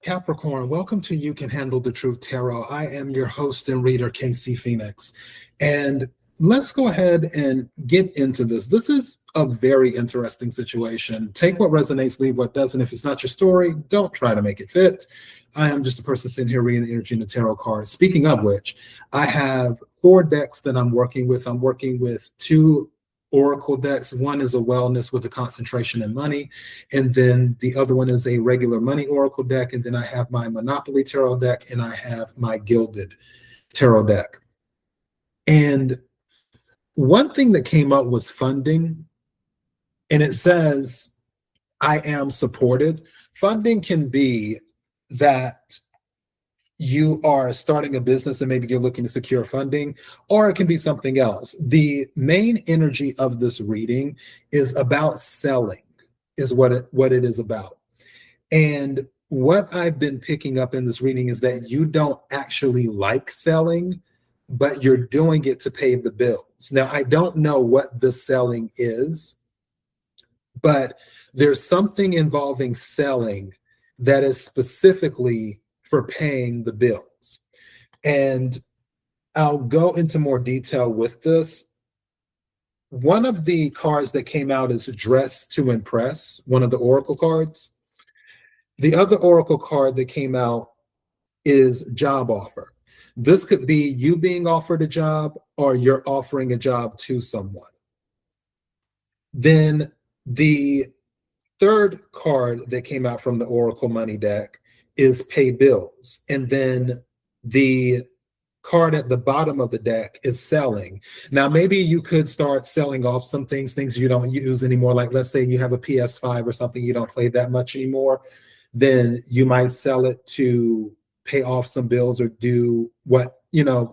Capricorn, welcome to You Can Handle the Truth Tarot. I am your host and reader, KC Phoenix. And let's go ahead and get into this. This is a very interesting situation. Take what resonates, leave what doesn't. If it's not your story, don't try to make it fit. I am just a person sitting here reading the energy in the tarot cards. Speaking of which, I have 4 decks that I'm working with. I'm working with 2 oracle decks. One is a wellness with a concentration in money, and then the other one is a regular money oracle deck, and then I have my Monopoly tarot deck, and I have my Gilded tarot deck. And one thing that came up was funding, and it says, I am supported. Funding can be that you are starting a business and maybe you're looking to secure funding, or it can be something else. The main energy of this reading is about selling, is what it is about. And what I've been picking up in this reading is that you don't actually like selling, but you're doing it to pay the bills. Now, I don't know what the selling is, but there's something involving selling that is specifically for paying the bills. And I'll go into more detail with this. One of the cards that came out is Dress to Impress, one of the oracle cards. The other oracle card that came out is Job Offer. This could be you being offered a job, or you're offering a job to someone. Then the third card that came out from the Oracle Money deck is Pay Bills. And then the card at the bottom of the deck is Selling. Now, maybe you could start selling off some things you don't use anymore. Like, let's say you have a PS5 or something you don't play that much anymore. Then you might sell it to pay off some bills or do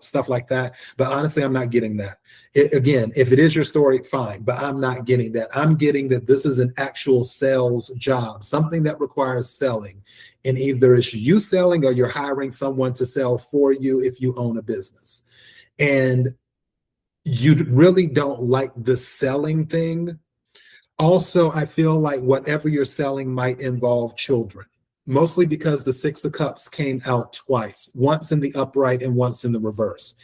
stuff like that. But honestly, I'm not getting that. Again, if it is your story, fine, but I'm not getting that. I'm getting that this is an actual sales job, something that requires selling. And either it's you selling or you're hiring someone to sell for you if you own a business. And you really don't like the selling thing. Also, I feel like whatever you're selling might involve children. Mostly because the 6 of Cups came out twice, once in the upright and once in the reverse.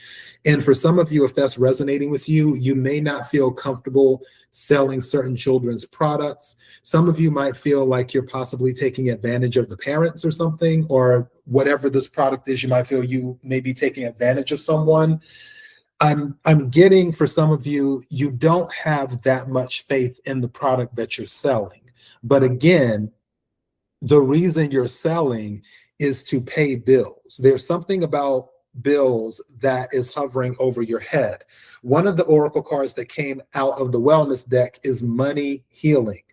And for some of you, if that's resonating with you, you may not feel comfortable selling certain children's products. Some of you might feel like you're possibly taking advantage of the parents or something, or whatever this product is, you might feel you may be taking advantage of someone. I'm getting, for some of you, you don't have that much faith in the product that you're selling. But again, the reason you're selling is to pay bills. There's something about bills that is hovering over your head. One of the oracle cards that came out of the wellness deck is Money Healing.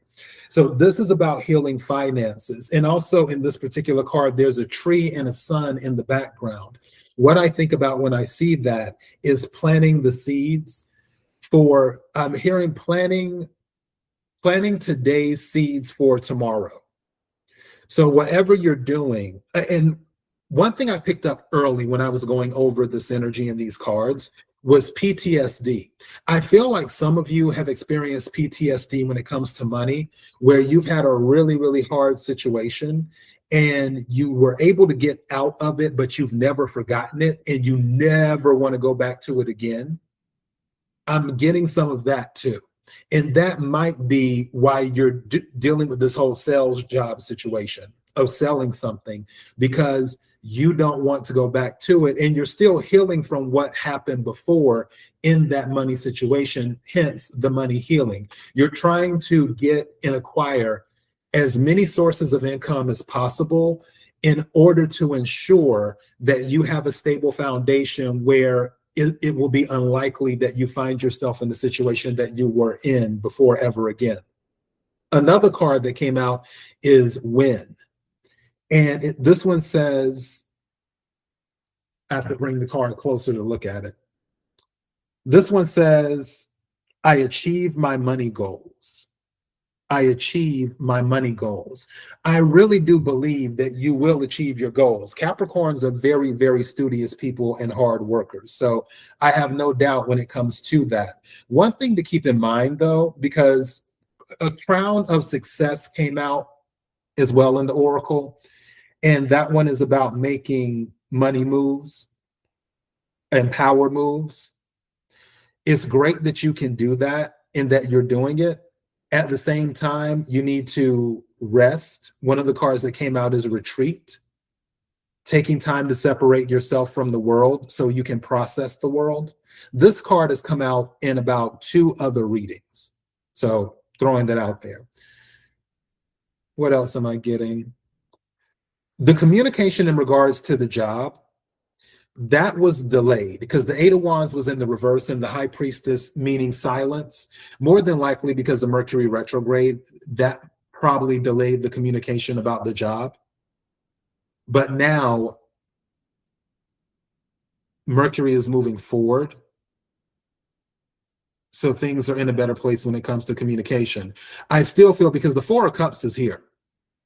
So this is about healing finances. And also in this particular card, there's a tree and a sun in the background. What I think about when I see that is planting the seeds for, I'm hearing planting today's seeds for tomorrow. So whatever you're doing, and one thing I picked up early when I was going over this energy in these cards was PTSD. I feel like some of you have experienced PTSD when it comes to money, where you've had a really, really hard situation and you were able to get out of it, but you've never forgotten it and you never want to go back to it again. I'm getting some of that too. And that might be why you're dealing with this whole sales job situation of selling something, because you don't want to go back to it. And you're still healing from what happened before in that money situation, hence the money healing. You're trying to get and acquire as many sources of income as possible in order to ensure that you have a stable foundation where it will be unlikely that you find yourself in the situation that you were in before ever again. Another card that came out is Win. And this one says, I have to bring the card closer to look at it. This one says, I achieve my money goals. I achieve my money goals. I really do believe that you will achieve your goals. Capricorns are very, very studious people and hard workers. So I have no doubt when it comes to that. One thing to keep in mind, though, because a crown of success came out as well in the oracle, And that one is about making money moves and power moves. It's great that you can do that and that you're doing it. At the same time, you need to rest. One of the cards that came out is retreat, taking time to separate yourself from the world so you can process the world. This card has come out in about 2 other readings. So throwing that out there. What else am I getting? The communication in regards to the job, that was delayed because the 8 of Wands was in the reverse and the High Priestess, meaning silence, more than likely because of Mercury retrograde, that probably delayed the communication about the job. But now Mercury is moving forward. So things are in a better place when it comes to communication. I still feel, because the 4 of Cups is here,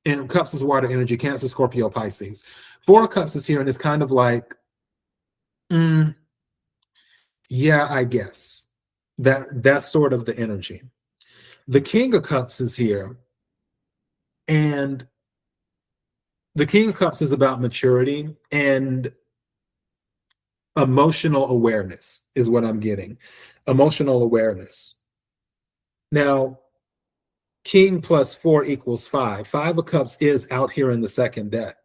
and Cups is water energy, Cancer, Scorpio, Pisces. 4 of Cups is here, and it's kind of like, yeah, I guess. That's sort of the energy. The King of Cups is here, and the King of Cups is about maturity and emotional awareness is what I'm getting. Emotional awareness. Now, King plus 4 equals 5. 5 of Cups is out here in the second deck.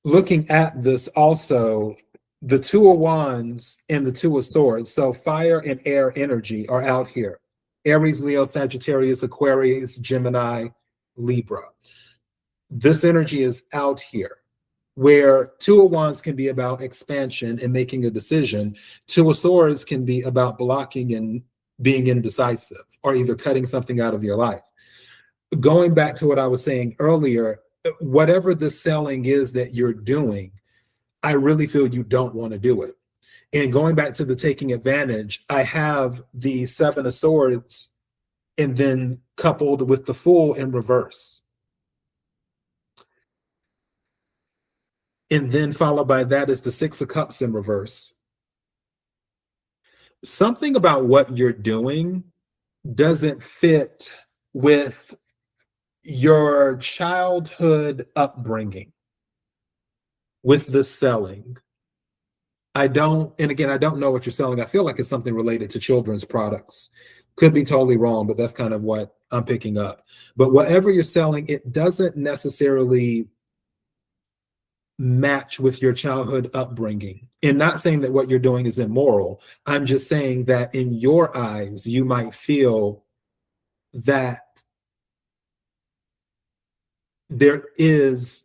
Looking at this also, the 2 of Wands and the 2 of Swords, so fire and air energy are out here. Aries, Leo, Sagittarius, Aquarius, Gemini, Libra. This energy is out here, where 2 of Wands can be about expansion and making a decision. 2 of Swords can be about blocking and being indecisive, or either cutting something out of your life. Going back to what I was saying earlier, whatever the selling is that you're doing, I really feel you don't want to do it. And going back to the taking advantage, I have the 7 of Swords and then coupled with the Fool in reverse. And then followed by that is the 6 of Cups in reverse. Something about what you're doing doesn't fit with your childhood upbringing with the selling. I don't know what you're selling. I feel like it's something related to children's products. Could be totally wrong, but that's kind of what I'm picking up. But whatever you're selling, it doesn't necessarily match with your childhood upbringing. And not saying that what you're doing is immoral. I'm just saying that in your eyes, you might feel that there is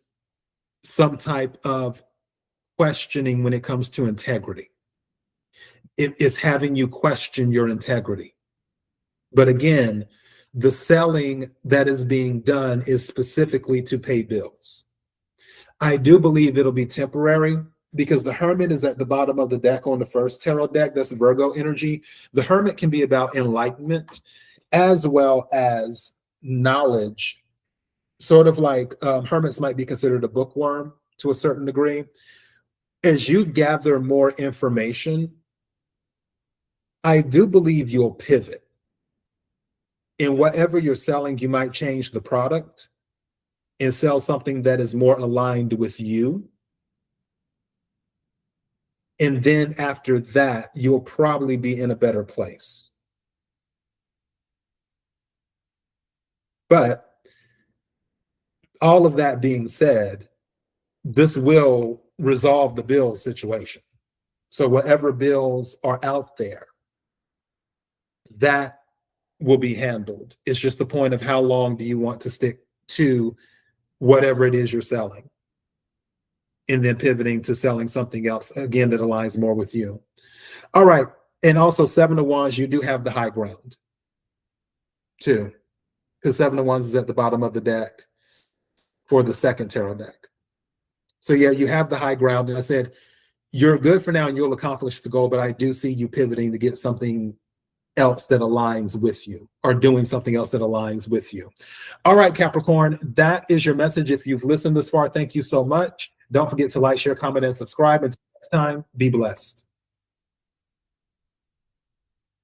some type of questioning when it comes to integrity. It is having you question your integrity. But again, the selling that is being done is specifically to pay bills. I do believe it'll be temporary because the Hermit is at the bottom of the deck on the first tarot deck. That's Virgo energy. The Hermit can be about enlightenment as well as knowledge. Sort of like hermits might be considered a bookworm to a certain degree. As you gather more information, I do believe you'll pivot. In whatever you're selling, you might change the product and sell something that is more aligned with you. And then after that, you'll probably be in a better place. But all of that being said, this will resolve the bill situation. So whatever bills are out there, that will be handled. It's just the point of how long do you want to stick to whatever it is you're selling, and then pivoting to selling something else, again, that aligns more with you. All right. And also 7 of Wands, you do have the high ground too, because 7 of Wands is at the bottom of the deck for the second tarot deck. So yeah, you have the high ground. And I said, you're good for now and you'll accomplish the goal, but I do see you pivoting to get something else that aligns with you, or doing something else that aligns with you. All right, Capricorn, that is your message. If you've listened this far, thank you so much. Don't forget to like, share, comment, and subscribe. Until next time, be blessed.